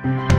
Hey!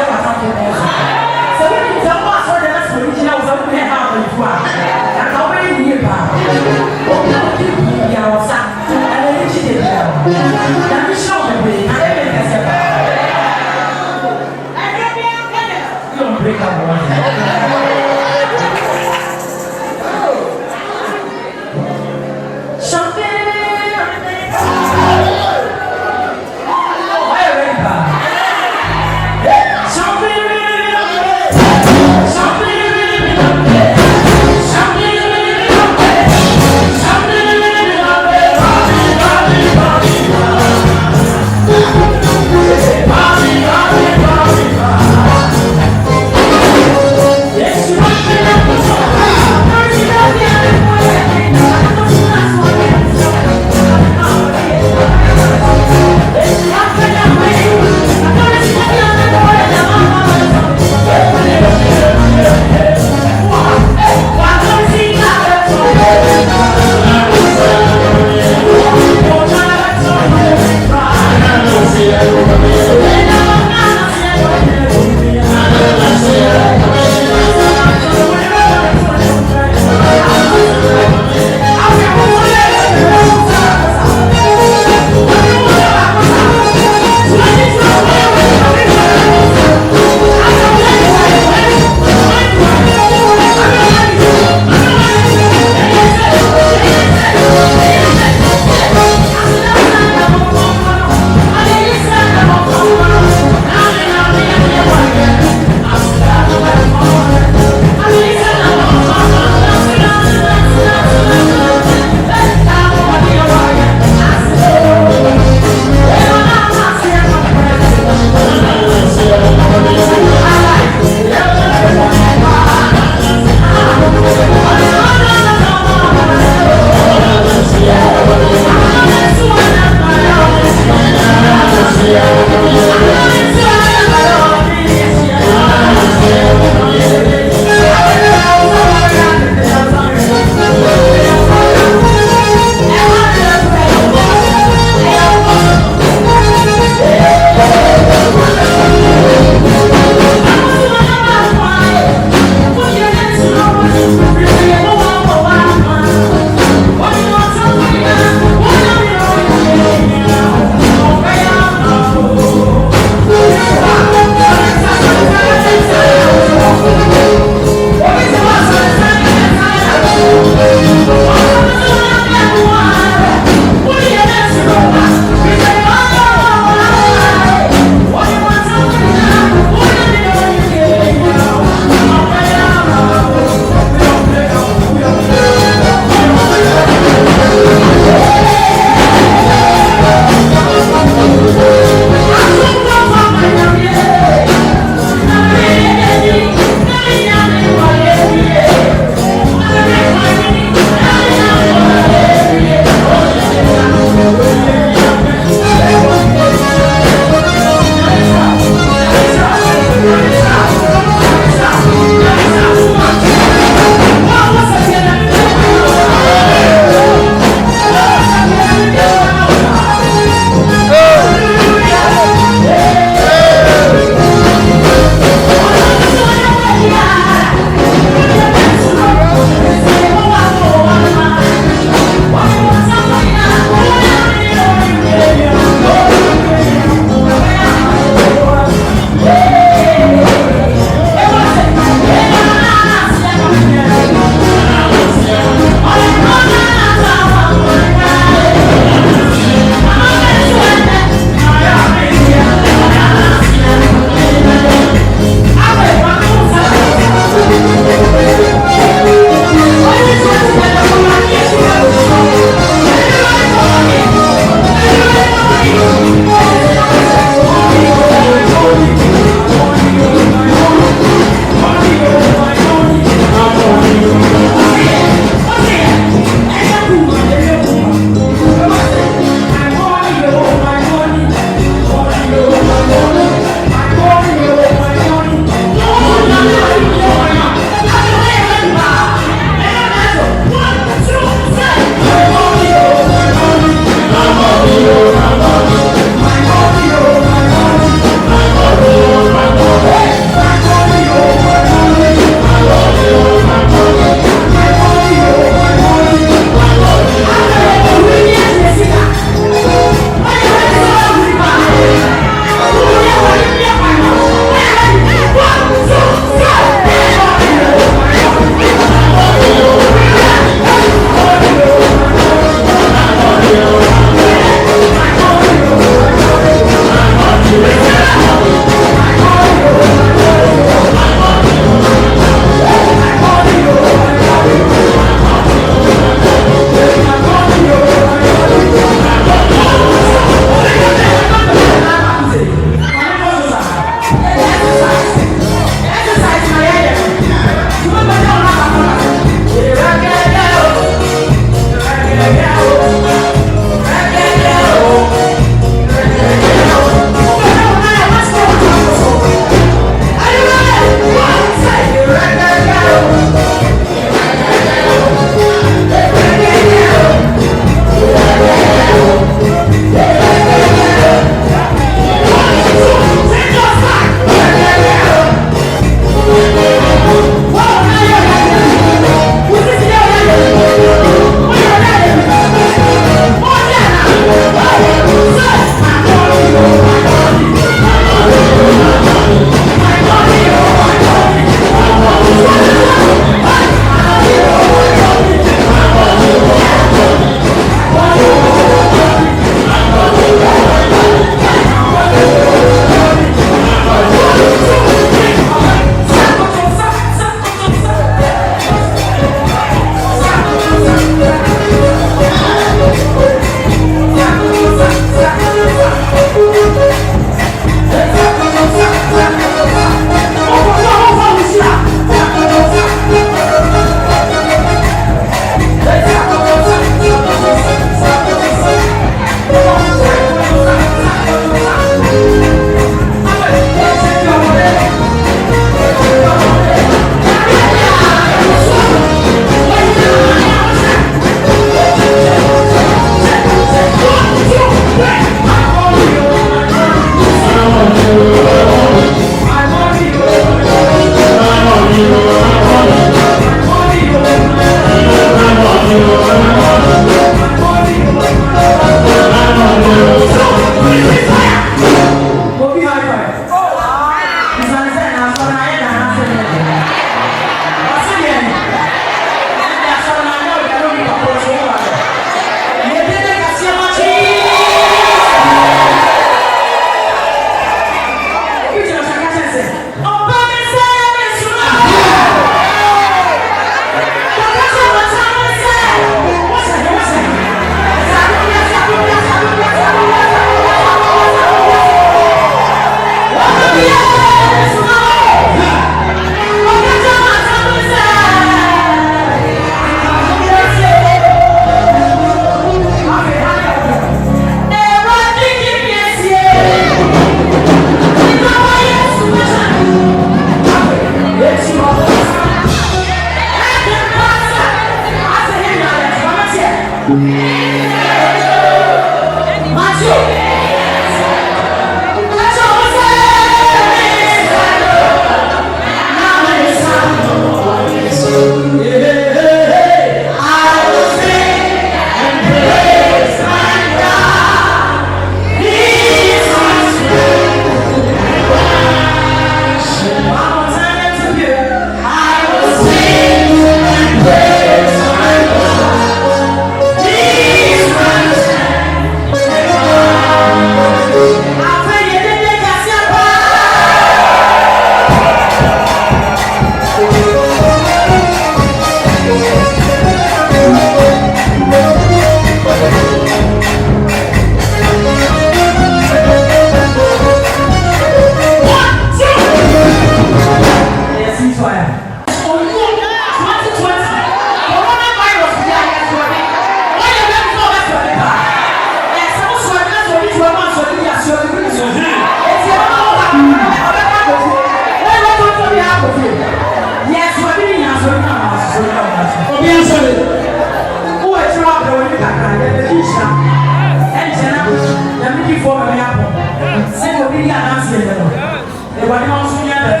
Everybody wants to hear that.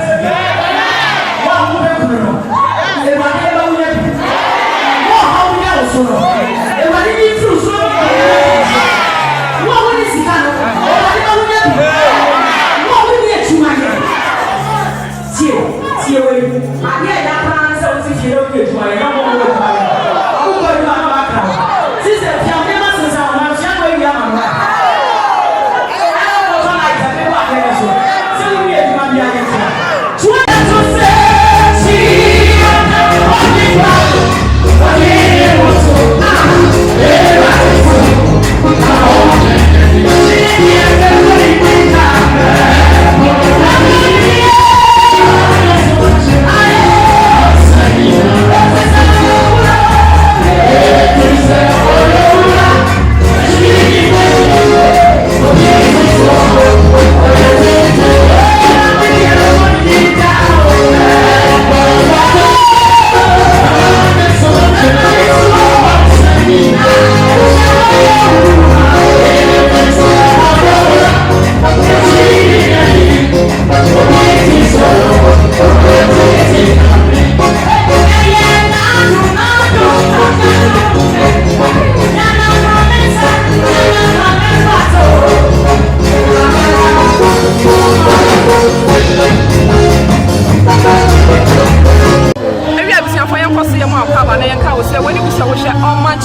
What would happen? Everybody ever will happen. What how we are so. Everybody needs to so. What will this happen? Everybody ever will happen. What will be a chumake? See, I hear that man say what you don't get to my number. Who got you on my car? Sister, you have never seen someone. She has no idea.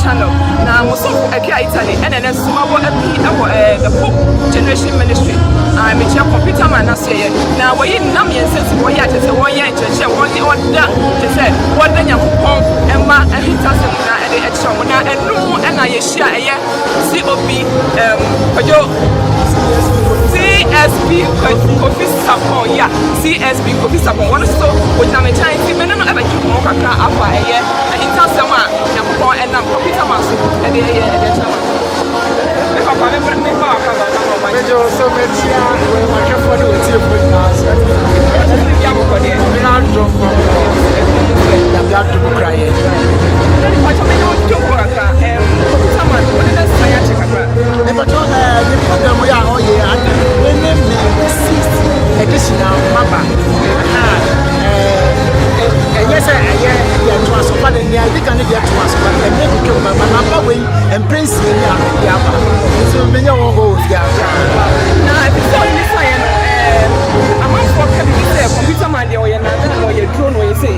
Channel now also Italy and then small the Pope Generation Ministry. I'm a computer man now we in Namian says we are just a 1 year church 1 year on that to say what then you home and ma and he does and the extra one and no and I share COP CSB Coffee Support, yeah, CSB Coffee Support. One so with I'm trying to men ever keep more kaka apa and in terms of one and I'm computer master and the additional mama. Yes, I am to us, but they are going to get to us, but they never come by my way and Prince Yama. So many of those. Now, if it's all this, I'm not for computer man, you're drone when you say,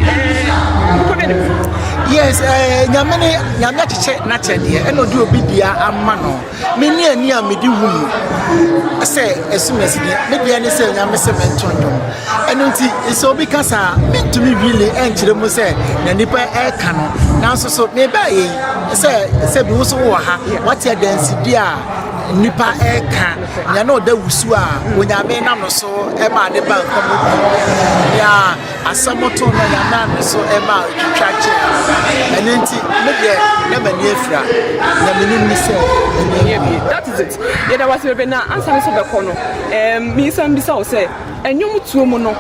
yes, Yamati check naturally, and not do a bidia a mano. Many a near me do woo. I say, as soon as maybe I say, I'm a cement. And it's all because I meant to me really enter the Mose, the Nipper air cannon. Now, so maybe I say, what's your density? Nipa eka ya no da wusu a onyame na no so e ma de bank ya asamoto no ya na no so e ma twitwa che enenti me de na mani afira na meni ni se that is it ya da was be na answer me so be kono mi san bi sa o se enyum tuo mu no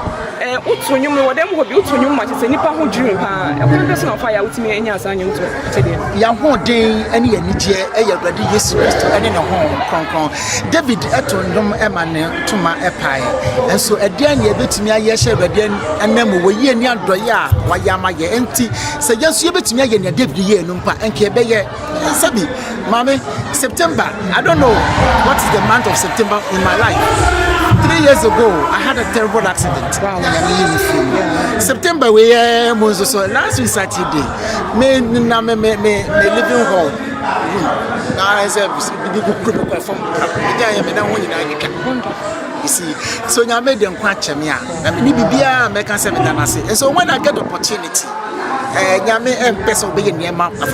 utu nyum no dem ho bi utu nyum ma che nipa ho dwiru pa e ko person of fire utimi enya asa nyum to che de ya ho den ene ya nije e ya Awurade Yesu Kristo ene ne ho kronkron David etondom emane tuma epae enso edian ye betimi aye hye Awurade anam wo yi ani adoye a wayama ye enti se yesu ye betimi aye ne David ye enum pa enke ebe ye sabi mame September I don't know what is the month of September in my life. 3 years ago, I had a terrible accident. Wow. September, we so last week Saturday, me living hall. Now I said, you see, so now made them quite chamia. I mean, Bibia, make us and so when I get the opportunity, Yame and person being near mouth of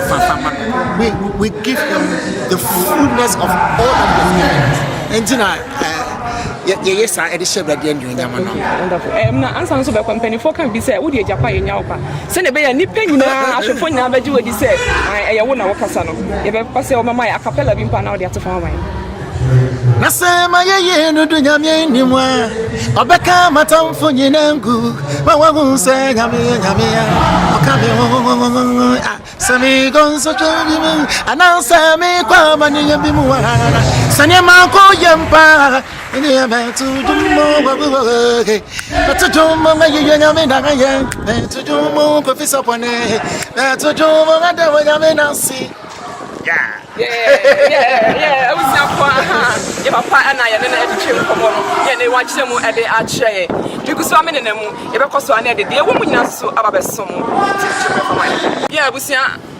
we give them the fullness of all of the things. And yes, I had shared the end doing Yamano. Na answer so be company for can be say wo de Japan nya opa se ne be ya ni penyina ahwefo nya ba ji wodi say ay wo na wo kasa no ye be pase o mama ya acapella bi mpa na wo de atefa mama na se ma ye no do nyame ni mu a obeka matamfo nyina ngu ma wa hu se nyame ya oka me Sami gonso chumi anansa me kwa mani bimu wana sani manko yempa ni abetu dumo wabuke betu dumo ngaye nyame ndagaye betu dumo professor pone betu dumo ngada wanyame nansi yeah. I was not quite. If I find I am in a chill come on, and they watch them at the archer. Because I'm in them, if I cost one edit, the woman has so about some. Yeah, we see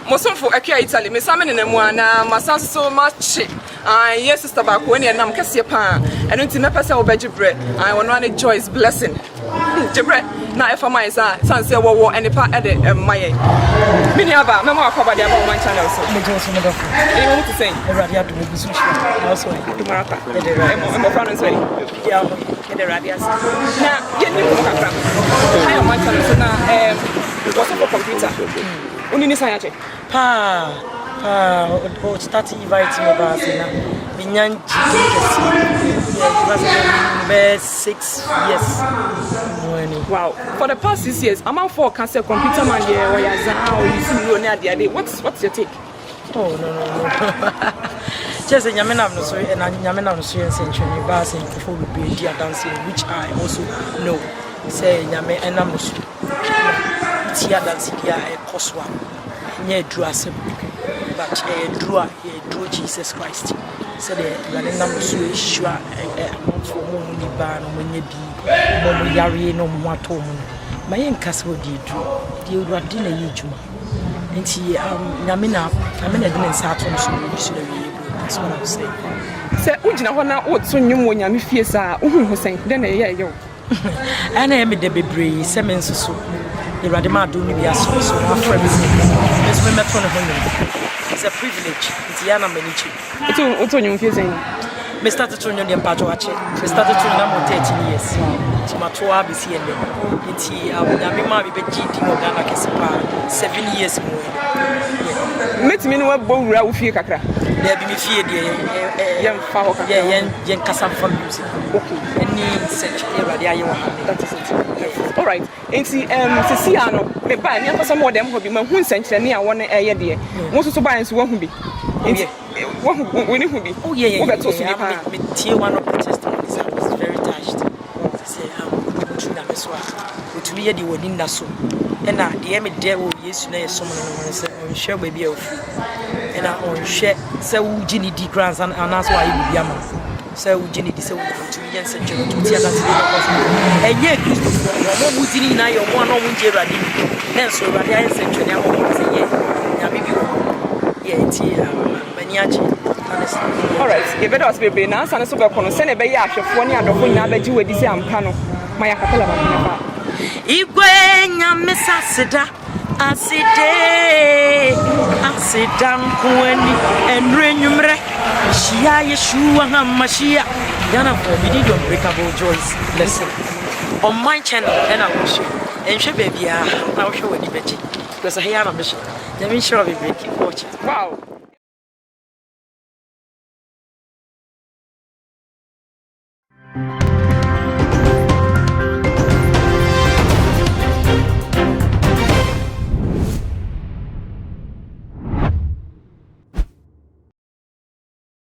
most of Italy, Miss Salmon in them one, my son so much. Yes, sister back when I'm Cassia Pan, and until my person will veggie bread. I want one Joyce blessing. Jebret, now if I might say, Sansa war and the part edit my many other, no more cover about my channel. You want to say, Radio to be also to Maraka, and my friends ready. Yeah, in the radius. Now, get me I am my channel, so now, what's up for computer? Only this I start inviting me back now. Minyan Yes, 6 years. Wow. For the past 6 years, I'm out for cancer computer man here or you see near the day. What's your take? Oh no. Just a Yamena no so and Yamena no so and century bars and before we be dear dancing, which I also know. Say Yame and I'm so Tia dancing here a coswa. Near Druasem. But drew Jesus Christ. Said the number so sure for money ban when you be Yari no more tom. My young castle did you were dinner Yijuma. And she Yamina, I mean, I didn't start on so that's what I'm saying. Say, would you know what so new when Yami fears are who saying, then a year yo. And I am a debris, Semens so. The Radima do me as so my friends. Miss Metron. It's a privilege. It's Yana Menichi. It's on you saying. Me started to know the Pajoache. Me started to know 13 years. To my 12 is here. It's Yamima be GD Ghana Kesipa 7 years more. Met me no bow with you, Kakra. There be me feared, young Faho, young Cassam from music. Okay. Any century, that is it. All right. And see, Ceciano, me buy me some more them who be my whole century near 1 year dear. Most of the buyers won't be. When it will be. Oh, yeah, me tear one of the testimonies. I was very touched. Say, to me, the word in that so. And I, the Emmy Devil, yes, you know, someone on share baby of and I on share, so Ginny D. Grants and that's why you be a man. So Ginny D. So to me, and such a and yet, Christopher, what would you know? You're one on Gerard. And so, I said to all right, if it was baby now, and so we're send a baby after 40 and the Jew with this Ampano, my Capella. Igwenya mesasida asida kwani enrenyumre shia Yeshua hamashia Ghana for we did unbreakable joys lesson on my channel and I will show and show baby I will show you the because I have a mission. Let me show you breaking watch it. Wow.